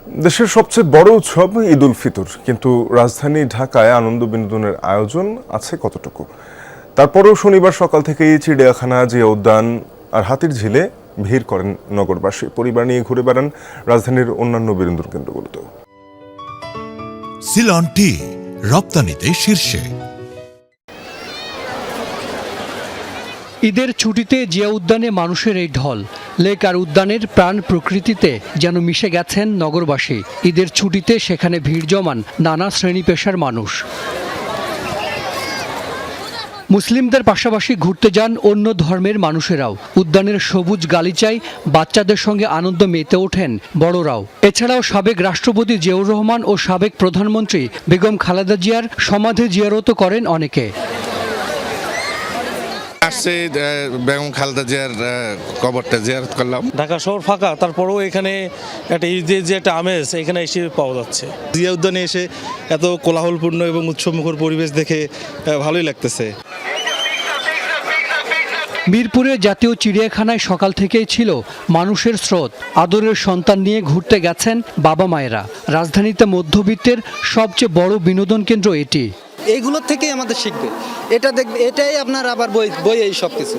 দেশের সবচেয়ে বড় উৎসব ঈদ উল ফিতর, কিন্তু রাজধানী ঢাকায় আনন্দ বিনোদনের আয়োজন আছে কতটুকু? তারপরেও শনিবার সকাল থেকেই চিড়িয়াখানা, জিয়া উদ্যান আর হাতির ঝিলে ভিড় করেন নগরবাসী। পরিবার নিয়ে ঘুরে বেড়ান রাজধানীর অন্যান্য বিনোদন কেন্দ্রগুলোতেও। সিলন টি রপ্তানিতে শীর্ষে। ঈদের ছুটিতে জিয়া উদ্যানে মানুষের এই ঢল। লেক আর উদ্যানের প্রাণ প্রকৃতিতে যেন মিশে গেছেন নগরবাসী। ঈদের ছুটিতে সেখানে ভিড় জমান নানা শ্রেণী পেশার মানুষ। মুসলিমদের পাশাপাশি ঘুরতে যান অন্য ধর্মের মানুষেরাও। উদ্যানের সবুজ গালিচায় বাচ্চাদের সঙ্গে আনন্দ মেতে ওঠেন বড়রাও। এছাড়াও সাবেক রাষ্ট্রপতি জিয়াউর রহমান ও সাবেক প্রধানমন্ত্রী বেগম খালেদা জিয়ার সমাধি জিয়ারতও করেন অনেকে। আসছে বেগম খালেদা জিয়ার কবরটা জিয়ারত করলাম। ঢাকা শহর ফাঁকা, তারপরেও এখানে একটা ঈদের যে একটা আমেজ এখানে এসে পাওয়া যাচ্ছে। জিয়া উদ্যানে এসে এত কোলাহলপূর্ণ এবং উৎসবমুখর পরিবেশ দেখে ভালোই লাগতেছে। মিরপুরে জাতীয় চিড়িয়াখানায় সকাল থেকেই ছিল মানুষের স্রোত। আদরের সন্তান নিয়ে ঘুরতে গেছেন বাবা মায়েরা। রাজধানীতে মধ্যবিত্তের সবচেয়ে বড় বিনোদন কেন্দ্র এটি। এইগুলোর থেকেই আমাদের শিখবে, এটা দেখবে, এটাই আপনার আবার বই এই সব কিছু,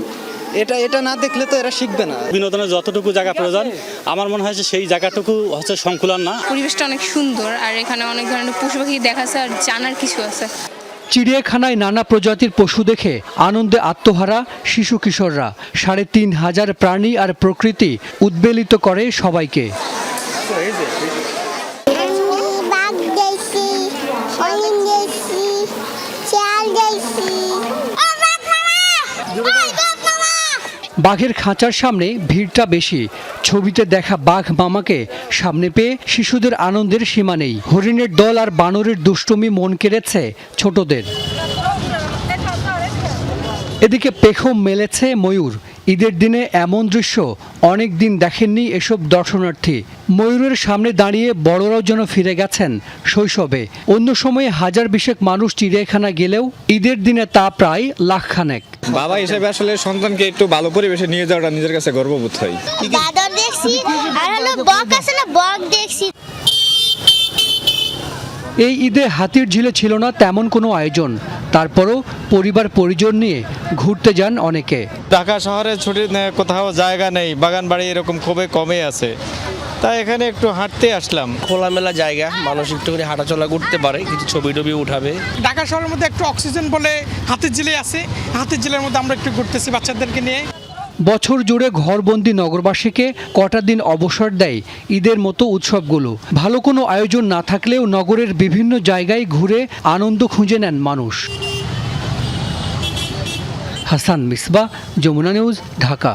এটা না দেখলে তো এরা শিখবে না। বিনোদনের যতটুকু জায়গা প্রয়োজন আমার মনে হয় যে সেই জায়গাটুকু হচ্ছে সংকুলান না। পরিবেশটা অনেক সুন্দর, আর এখানে অনেক ধরনের পশু পাখি দেখা আছে আর জানার কিছু আছে। চিড়িয়াখানায় নানা প্রজাতির পশু দেখে আনন্দে আত্মহারা শিশু কিশোররা। ৩,৫০০ প্রাণী আর প্রকৃতি উদ্বেলিত করে সবাইকে। বাঘের খাঁচার সামনে ভিড়টা বেশি। ছবিতে দেখা বাঘ মামাকে সামনে পেয়ে শিশুদের আনন্দের সীমা নেই। হরিণের দল আর বানরের দুষ্টুমি মন কেড়েছে ছোটদের। এদিকে পেখম মেলেছে ময়ূর। ঈদের দিনে এমন দৃশ্য অনেক দিন দেখেননি এসব দর্শনার্থী। ময়ূরের সামনে দাঁড়িয়ে বড়রাও যেন ফিরে গেছেন শৈশবে। অন্য সময়ে হাজার বিশেক মানুষ চিড়িয়াখানা গেলেও ঈদের দিনে তা প্রায় লাখখানেক। বাবা হিসেবে আসলে সন্তানকে একটু ভালো পরিবেশে নিয়ে যাওয়াটা নিজের কাছে গর্ববোধ হয়। এই ঈদে হাতির ঝিলে ছিল না তেমন কোনো আয়োজন, তারপরও পরিবার পরিজন নিয়ে ঘুরতে যান অনেকে। ঢাকা শহরে ছুটি কোথাও জায়গা নেই, বাগান বাড়ি এরকম খুবই কমে আছে, তাই এখানে একটু হাঁটতে আসলাম। খোলামেলা জায়গা, মানুষ একটু করে হাঁটাচলা করতে পারে, কিছু ছবি টবি উঠাবে। ঢাকা শহরের মধ্যে একটু অক্সিজেন বলে হাতির ঝিলে আছে, হাতির ঝিলের মধ্যে আমরা একটু ঘুরতেছি বাচ্চাদেরকে নিয়ে। বছর জুড়ে ঘরবন্দি নগরবাসীকে কটা দিন অবসর দেয় ঈদের মতো উৎসবগুলো। ভালো কোনো আয়োজন না থাকলেও নগরের বিভিন্ন জায়গায় ঘুরে আনন্দ খুঁজে নেন মানুষ। হাসান মিসবাহ, যমুনা নিউজ, ঢাকা।